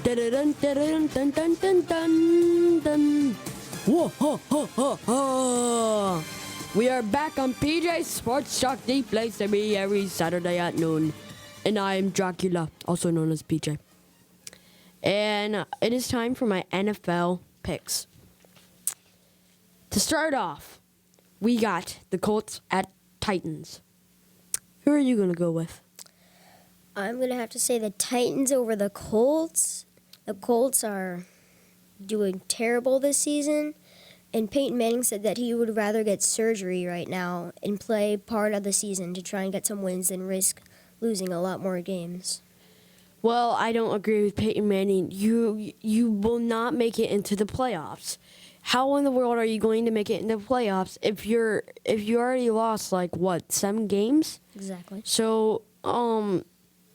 Dun, dun, dun, dun, dun, dun, dun. Whoa, ho, ho, ho, ho. We are back on PJ Sports Talk, the place to be every Saturday at noon. And I am Dracula, also known as PJ. And it is time for my NFL picks. To start off, we got the Colts at Titans. Who are you going to go with? I'm going to have to say the Titans over the Colts. The Colts are doing terrible this season, and Peyton Manning said that he would rather get surgery right now and play part of the season to try and get some wins than risk losing a lot more games. Well, I don't agree with Peyton Manning. You will not make it into the playoffs. How in the world are you going to make it into the playoffs if you already lost 7 games? Exactly. So,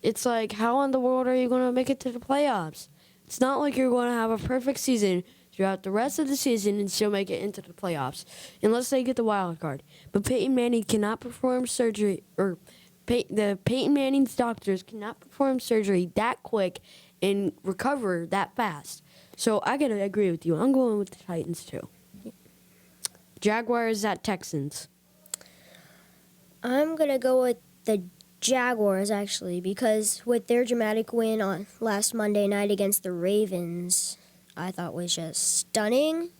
it's like, how in the world are you going to make it to the playoffs? It's not like you're going to have a perfect season throughout the rest of the season and still make it into the playoffs, unless they get the wild card. But Peyton Manning cannot perform surgery, or the Peyton Manning's doctors cannot perform surgery that quick and recover that fast. So I gotta agree with you. I'm going with the Titans too. Jaguars at Texans. I'm going to go with the Jaguars, actually, because with their dramatic win on last Monday night against the Ravens, I thought was just stunning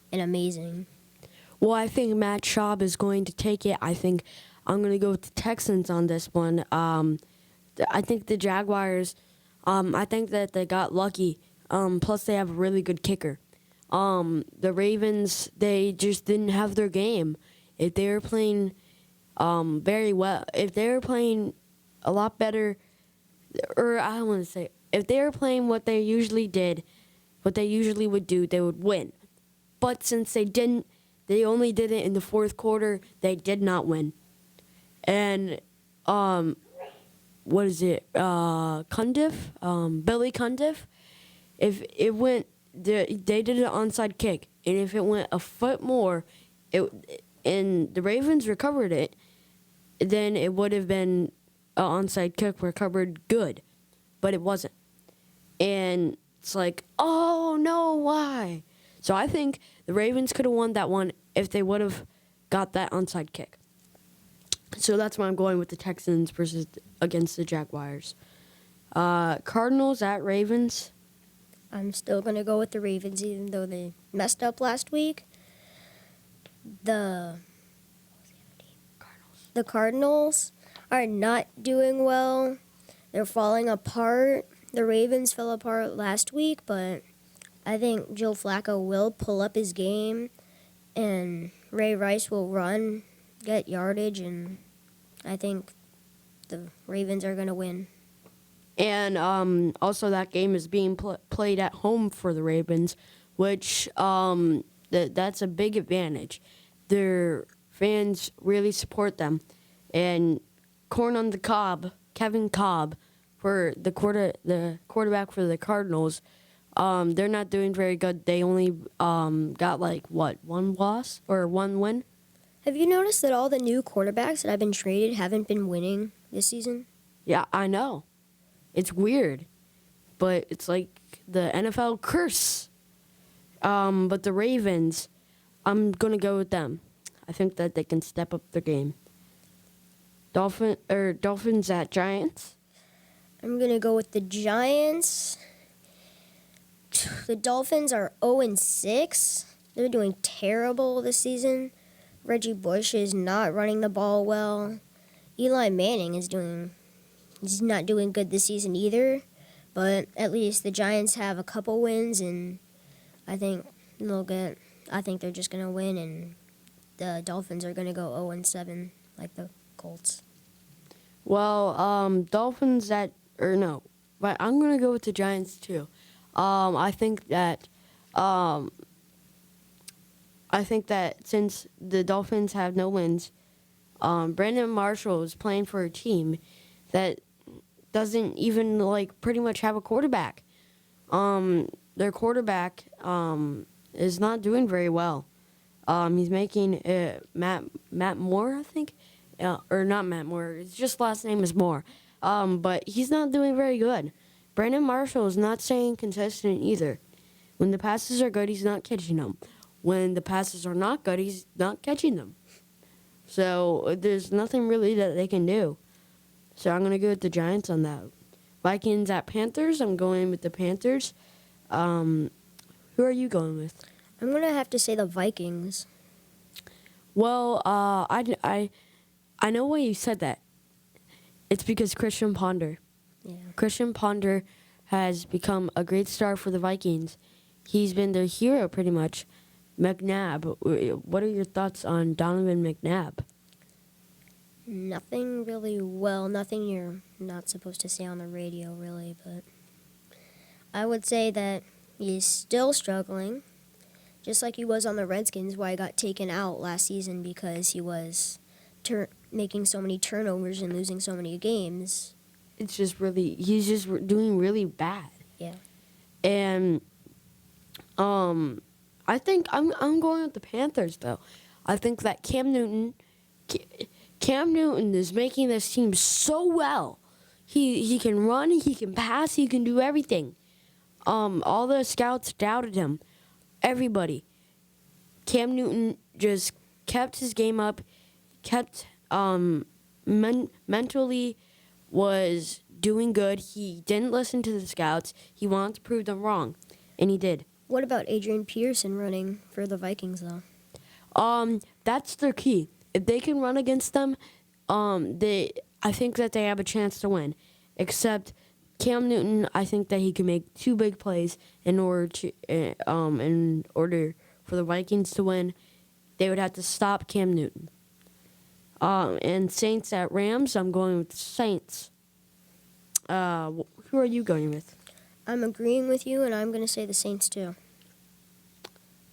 and amazing. Well, I think Matt Schaub is going to take it. I think I'm going to go with the Texans on this one. I think the Jaguars, I think that they got lucky. Plus, they have a really good kicker. The Ravens, they just didn't have their game. If they were playing very well, if they were playing a lot better, or I don't want to say, if they were playing what they usually did, what they usually would do, they would win. But since they didn't, they only did it in the fourth quarter, they did not win. And, what is it, Cundiff, Billy Cundiff, if it went, they did an onside kick, and if it went a foot more, and the Ravens recovered it, then it would have been an onside kick recovered good, but it wasn't. And it's like, oh no, why? So I think the Ravens could have won that one if they would have got that onside kick. So that's why I'm going with the Texans versus against the Jaguars. Cardinals at Ravens. I'm still going to go with the Ravens, even though they messed up last week. The Cardinals are not doing well. They're falling apart. The Ravens fell apart last week, but I think Joe Flacco will pull up his game, and Ray Rice will run, get yardage, and I think the Ravens are going to win. And also that game is being played at home for the Ravens, which that's a big advantage. Their fans really support them. And corn on the cob, Kevin Cobb, for the quarterback for the Cardinals, they're not doing very good. They only got one loss or one win. Have you noticed that all the new quarterbacks that have been traded haven't been winning this season? Yeah, I know. It's weird, but it's like the NFL curse. But the Ravens, I'm gonna go with them. I think that they can step up their game. Dolphins at Giants. I'm going to go with the Giants. The Dolphins are 0-6. They're doing terrible this season. Reggie Bush is not running the ball well. Eli Manning he's not doing good this season either. But at least the Giants have a couple wins, and I think they're just going to win, and the Dolphins are going to go 0-7 like the Colts. Well, Dolphins but I'm gonna go with the Giants too. I think that since the Dolphins have no wins, Brandon Marshall is playing for a team that doesn't even pretty much have a quarterback. Their quarterback is not doing very well. He's making Matt Moore, I think. Or not Matt Moore. His just last name is Moore. But he's not doing very good. Brandon Marshall is not staying consistent either. When the passes are good, he's not catching them. When the passes are not good, he's not catching them. So there's nothing really that they can do. So I'm going to go with the Giants on that. Vikings at Panthers. I'm going with the Panthers. Who are you going with? I'm going to have to say the Vikings. Well, I know why you said that. It's because Christian Ponder. Yeah. Christian Ponder has become a great star for the Vikings. He's been their hero pretty much. McNabb, what are your thoughts on Donovan McNabb? Nothing really nothing you're not supposed to say on the radio, really, but I would say that he's still struggling, just like he was on the Redskins, why he got taken out last season because he was making so many turnovers and losing so many games. It's just he's just doing really bad. Yeah. And I think I'm going with the Panthers though. I think that Cam Newton is making this team so well. He can run, he can pass, he can do everything. All the scouts doubted him. Everybody. Cam Newton just kept his game up, kept mentally was doing good. He didn't listen to the scouts. He wanted to prove them wrong, and he did. What about Adrian Peterson running for the Vikings, though? That's their key. If they can run against them, I think that they have a chance to win. Except Cam Newton, I think that he can make two big plays in order for the Vikings to win. They would have to stop Cam Newton. And Saints at Rams, I'm going with the Saints. Who are you going with? I'm agreeing with you, and I'm going to say the Saints, too.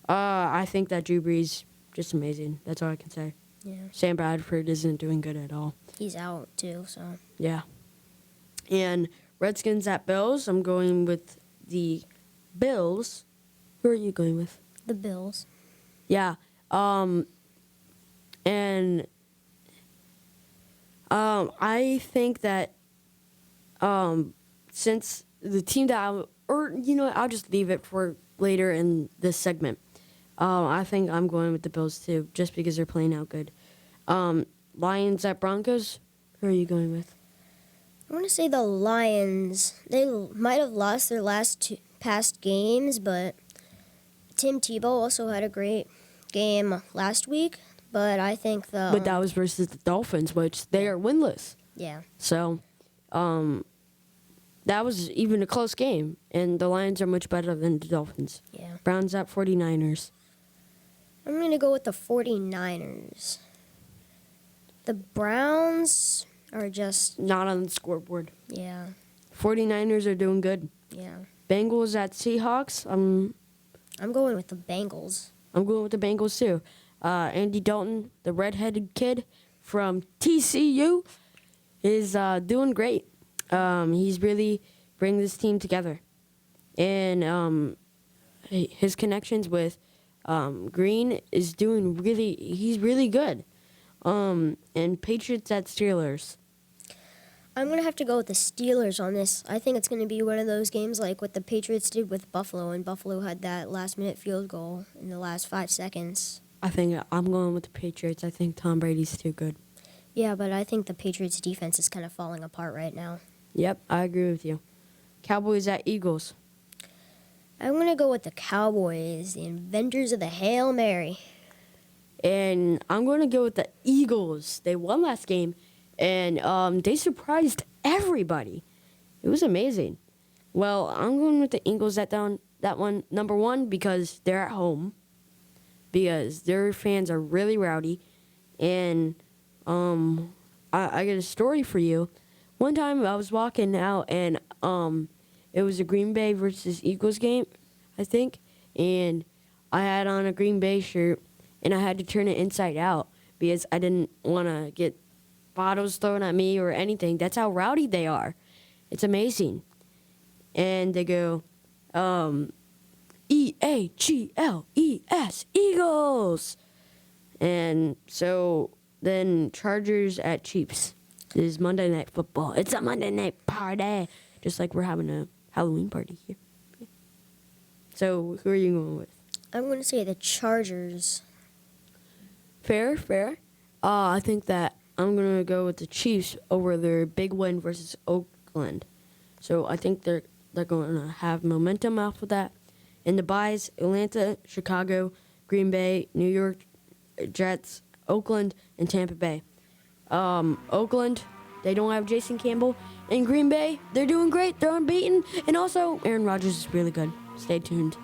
I think that Drew Brees just amazing. That's all I can say. Yeah. Sam Bradford isn't doing good at all. He's out, too, so. Yeah. And Redskins at Bills, I'm going with the Bills. Who are you going with? The Bills. Yeah. I think that since the team that I'll just leave it for later in this segment. I think I'm going with the Bills too, just because they're playing out good. Lions at Broncos. Who are you going with? I want to say the Lions. They might have lost their past games, but Tim Tebow also had a great game last week. But I think But that was versus the Dolphins, which they are winless. Yeah. So, that was even a close game, and the Lions are much better than the Dolphins. Yeah. Browns at 49ers. I'm going to go with the 49ers. The Browns are just... Not on the scoreboard. Yeah. 49ers are doing good. Yeah. Bengals at Seahawks. I'm going with the Bengals. I'm going with the Bengals too. Andy Dalton, the redheaded kid from TCU, is doing great. He's really bringing this team together. And his connections with Green is he's really good. And Patriots at Steelers. I'm going to have to go with the Steelers on this. I think it's going to be one of those games like what the Patriots did with Buffalo, and Buffalo had that last-minute field goal in the last 5 seconds. I think I'm going with the Patriots. I think Tom Brady's too good. Yeah, but I think the Patriots' defense is kind of falling apart right now. Yep, I agree with you. Cowboys at Eagles. I'm going to go with the Cowboys, the inventors of the Hail Mary. And I'm going to go with the Eagles. They won last game, and they surprised everybody. It was amazing. Well, I'm going with the Eagles that one, number one, because they're at home, because their fans are really rowdy, and I got a story for you. One time I was walking out, and it was a Green Bay versus Eagles game, I think, and I had on a Green Bay shirt, and I had to turn it inside out because I didn't want to get bottles thrown at me or anything. That's how rowdy they are. It's amazing. And they go, EAGLES, Eagles. And so then Chargers at Chiefs. This is Monday Night Football. It's a Monday night party. just like we're having a Halloween party here. So who are you going with? I'm going to say the Chargers. Fair, fair. I think that I'm going to go with the Chiefs over their big win versus Oakland. So I think they're going to have momentum off of that. In the byes, Atlanta, Chicago, Green Bay, New York Jets, Oakland, and Tampa Bay. Oakland, they don't have Jason Campbell. In Green Bay, they're doing great. They're unbeaten. And also, Aaron Rodgers is really good. Stay tuned.